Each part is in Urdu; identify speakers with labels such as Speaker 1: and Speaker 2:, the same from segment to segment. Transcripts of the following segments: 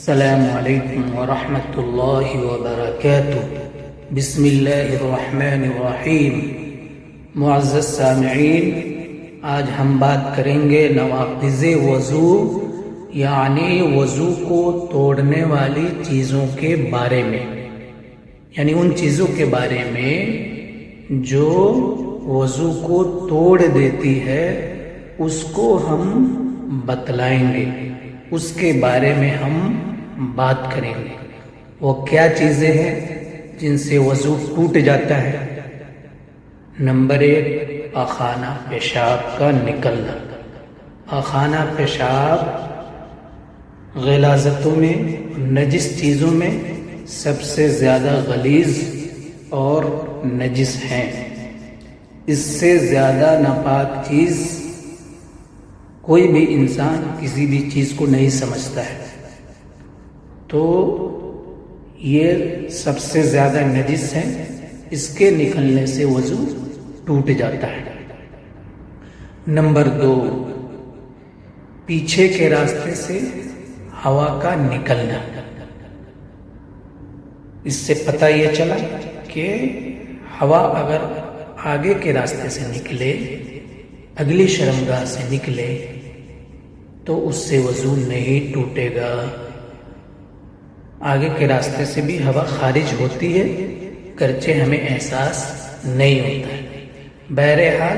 Speaker 1: السلام علیکم ورحمۃ اللہ وبرکاتہ۔ بسم اللہ الرحمن الرحیم۔ معزز سامعین، آج ہم بات کریں گے نواقض وضو یعنی وضو کو توڑنے والی چیزوں کے بارے میں، یعنی ان چیزوں کے بارے میں جو وضو کو توڑ دیتی ہے اس کو ہم بتلائیں گے، اس کے بارے میں ہم بات کریں گے۔ وہ کیا چیزیں ہیں جن سے وضو ٹوٹ جاتا ہے؟ نمبر 1، پاخانہ پیشاب کا نکلنا۔ پاخانہ پیشاب غلاظتوں میں، نجس چیزوں میں سب سے زیادہ غلیظ اور نجس ہیں۔ اس سے زیادہ ناپاک چیز کوئی بھی انسان کسی بھی چیز کو نہیں سمجھتا ہے، تو یہ سب سے زیادہ نجس ہے، اس کے نکلنے سے وضو ٹوٹ جاتا ہے۔ نمبر 2، پیچھے کے راستے سے ہوا کا نکلنا۔ اس سے پتہ یہ چلا کہ ہوا اگر آگے کے راستے سے نکلے، اگلی شرمگاہ سے نکلے، تو اس سے وضو نہیں ٹوٹے گا۔ آگے کے راستے سے بھی ہوا خارج ہوتی ہے، گرچہ ہمیں احساس نہیں ہوتا ہے۔ بہرحال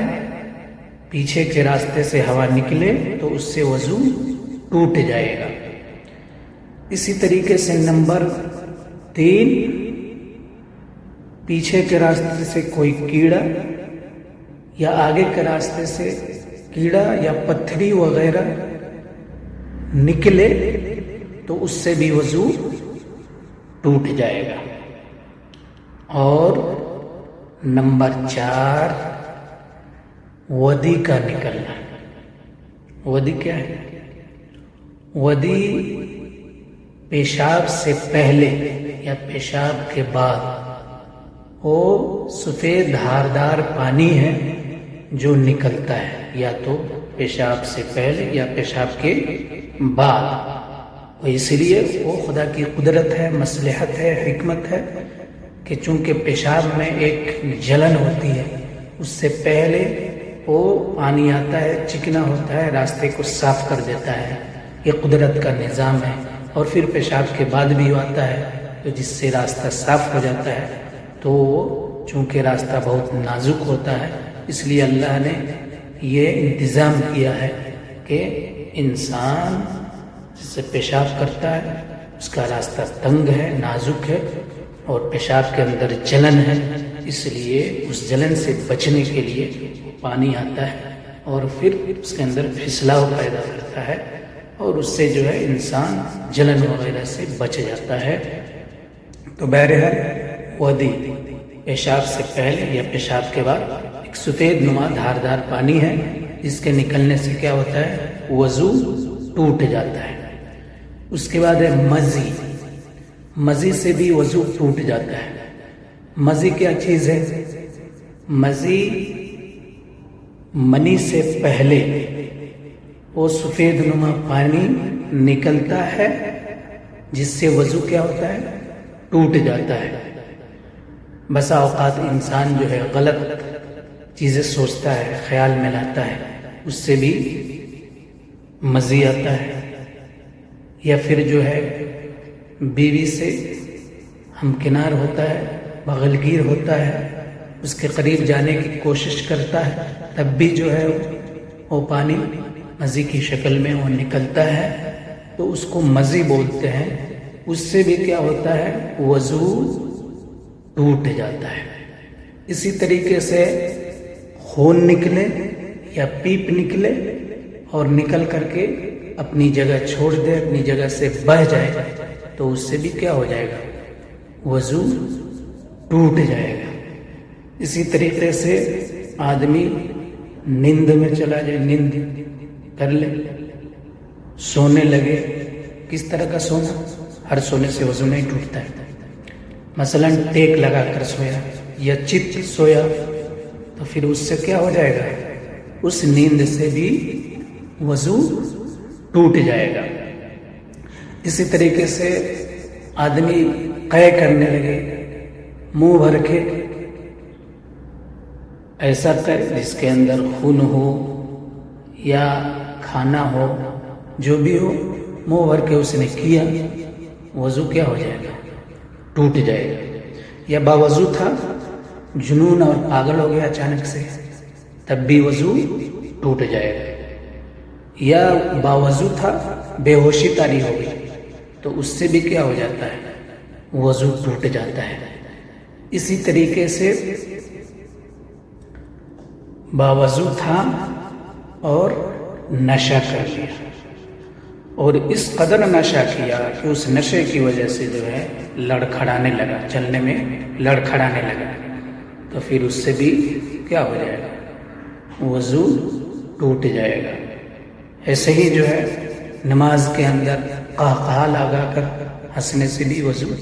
Speaker 1: پیچھے کے راستے سے ہوا نکلے تو اس سے وضو ٹوٹ جائے گا۔ اسی طریقے سے نمبر 3، پیچھے کے راستے سے کوئی کیڑا یا آگے کے راستے سے کیڑا یا پتھری وغیرہ نکلے تو اس سے بھی وضو ٹوٹ جائے گا۔ اور نمبر 4، ودی کا نکلنا۔ ودی کیا ہے؟ ودی پیشاب سے پہلے یا پیشاب کے بعد وہ سفید دھاردار پانی ہے جو نکلتا ہے، یا تو پیشاب سے پہلے یا پیشاب کے بعد، اور اس لیے وہ خدا کی قدرت ہے، مصلحت ہے، حکمت ہے کہ چونکہ پیشاب میں ایک جلن ہوتی ہے، اس سے پہلے وہ پانی آتا ہے، چکنا ہوتا ہے، راستے کو صاف کر دیتا ہے۔ یہ قدرت کا نظام ہے۔ اور پھر پیشاب کے بعد بھی آتا ہے تو جس سے راستہ صاف ہو جاتا ہے۔ تو چونکہ راستہ بہت نازک ہوتا ہے، اس لیے اللہ نے یہ انتظام کیا ہے کہ انسان جس سے پیشاب کرتا ہے اس کا راستہ تنگ ہے، نازک ہے، اور پیشاب کے اندر جلن ہے، اس لیے اس جلن سے بچنے کے لیے پانی آتا ہے اور پھر اس کے اندر پھسلاؤ پیدا کرتا ہے، اور اس سے جو ہے انسان جلن وغیرہ سے بچ جاتا ہے۔ تو بہرحال ودی پیشاب سے پہلے یا پیشاب کے بعد ایک سفید نما دھاردار پانی ہے، جس کے نکلنے سے کیا ہوتا ہے؟ وضو ٹوٹ جاتا ہے۔ اس کے بعد ہے مزی۔ مزی سے بھی وضو ٹوٹ جاتا ہے۔ مزی کیا چیز ہے؟ مزی منی سے پہلے وہ سفید نما پانی نکلتا ہے، جس سے وضو کیا ہوتا ہے؟ ٹوٹ جاتا ہے۔ بسا اوقات انسان جو ہے غلط چیزیں سوچتا ہے، خیال میں لاتا ہے، اس سے بھی مزی آتا ہے۔ یا پھر جو ہے بیوی سے ہمکنار ہوتا ہے، بغلگیر ہوتا ہے، اس کے قریب جانے کی کوشش کرتا ہے، تب بھی جو ہے وہ پانی مزی کی شکل میں وہ نکلتا ہے، تو اس کو مزی بولتے ہیں۔ اس سے بھی کیا ہوتا ہے؟ وضو ٹوٹ جاتا ہے۔ اسی طریقے سے خون نکلے یا پیپ نکلے اور نکل کر کے اپنی جگہ چھوڑ دے، اپنی جگہ سے بہہ جائے، تو اس سے بھی کیا ہو جائے گا؟ وضو ٹوٹ جائے گا۔ اسی طریقے سے آدمی نیند میں چلا جائے، نیند کر لے، سونے لگے۔ کس طرح کا سونا؟ ہر سونے سے وضو نہیں ٹوٹتا ہے۔ مثلا ٹیک لگا کر سویا یا چت سویا، تو پھر اس سے کیا ہو جائے گا؟ اس نیند سے بھی وضو ٹوٹ جائے گا۔ اسی طریقے سے آدمی قے کرنے لگے منہ بھر کے، ایسا قے جس کے اندر خون ہو یا کھانا ہو، جو بھی ہو، منہ بھر کے اس نے کیا، وضو کیا ہو جائے گا؟ ٹوٹ جائے گا۔ یا باوضو تھا، جنون اور پاگل ہو گیا اچانک سے، تب بھی وضو ٹوٹ جائے گا۔ یا باوضو تھا، بے ہوشی طاری ہو گئی، تو اس سے بھی کیا ہو جاتا ہے؟ وضو ٹوٹ جاتا ہے۔ اسی طریقے سے باوضو تھا اور نشہ کر لیا، اور اس قدر نشہ کیا کہ اس نشے کی وجہ سے جو ہے لڑکھڑانے لگا، چلنے میں لڑکھڑانے لگا، تو پھر اس سے بھی کیا ہو جائے گا؟ وضو ٹوٹ جائے گا۔ ایسے ہی جو ہے نماز کے اندر قہقہا لگا کر ہنسنے سے بھی وضو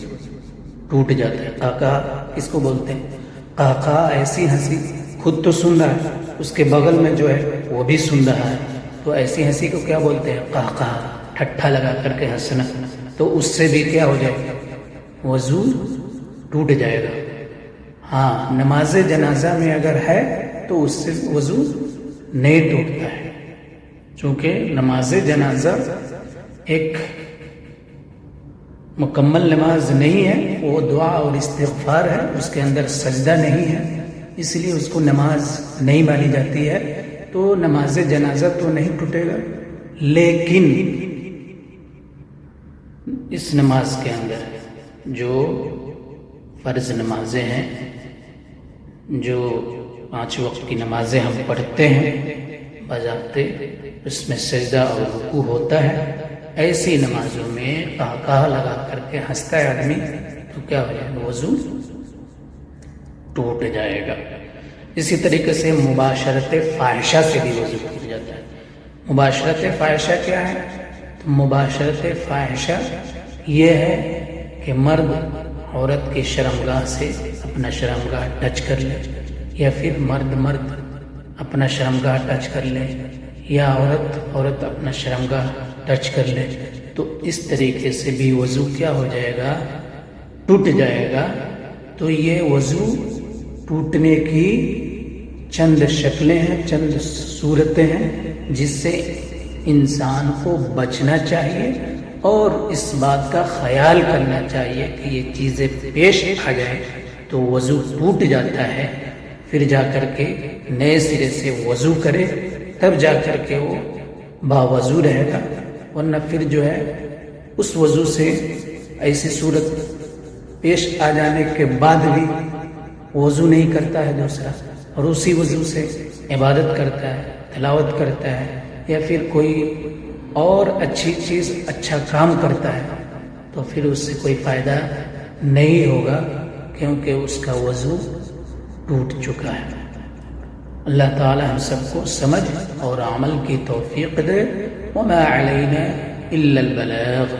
Speaker 1: ٹوٹ جاتا ہے۔ قہقہا کس کو بولتے ہیں؟ قہقہا ایسی ہنسی، خود تو سن رہا ہے، اس کے بغل میں جو ہے وہ بھی سن رہا ہے، تو ایسی ہنسی کو کیا بولتے ہیں؟ قہقہا، ٹھٹھا لگا کر کے ہنسنا، تو اس سے بھی کیا ہو جائے گا؟ وضو ٹوٹ جائے گا۔ ہاں، نماز جنازہ میں اگر ہے تو اس سے وضو نہیں ٹوٹتا ہے، چونکہ نماز جنازہ ایک مکمل نماز نہیں ہے، وہ دعا اور استغفار ہے، اس کے اندر سجدہ نہیں ہے، اس لیے اس کو نماز نہیں مانی جاتی ہے، تو نماز جنازہ تو نہیں ٹوٹے گا۔ لیکن اس نماز کے اندر جو فرض نمازیں ہیں، جو 5 وقت کی نمازیں ہم پڑھتے ہیں باضابطے، اس میں سجدہ اور رکوع ہوتا ہے، ایسی نمازوں میں قہقہا لگا کر کے ہنستا ہے آدمی، تو کیا ہو جائے گا؟ وضو ٹوٹ جائے گا۔ اسی طریقے سے مباشرت فاحشہ سے بھی وضو ٹوٹ جاتا ہے۔ مباشرت فاحشہ کیا ہے؟ تو مباشرت فاحشہ یہ ہے کہ مرد عورت کی شرمگاہ سے اپنا شرمگاہ ٹچ کر لے، یا پھر مرد اپنا شرمگاہ ٹچ کر لے، یا عورت اپنا شرمگاہ ٹچ کر لے، تو اس طریقے سے بھی وضو کیا ہو جائے گا؟ ٹوٹ جائے گا۔ تو یہ وضو ٹوٹنے کی چند شکلیں ہیں، چند صورتیں ہیں، جس سے انسان کو بچنا چاہیے اور اس بات کا خیال کرنا چاہیے کہ یہ چیزیں پیش آ جائیں تو وضو ٹوٹ جاتا ہے، پھر جا کر کے نئے سرے سے وضو کرے، تب جا کر کے وہ باوضو رہے گا، ورنہ پھر جو ہے اس وضو سے ایسی صورت پیش آ جانے کے بعد بھی وضو نہیں کرتا ہے دوسرا، اور اسی وضو سے عبادت کرتا ہے، تلاوت کرتا ہے، یا پھر کوئی اور اچھی چیز، اچھا کام کرتا ہے، تو پھر اس سے کوئی فائدہ نہیں ہوگا، کیونکہ اس کا وضو ٹوٹ چکا ہے۔ اللہ تعالی ہم سب کو سمجھ اور عمل کی توفیق دے۔ وما علینا الا البلاغ۔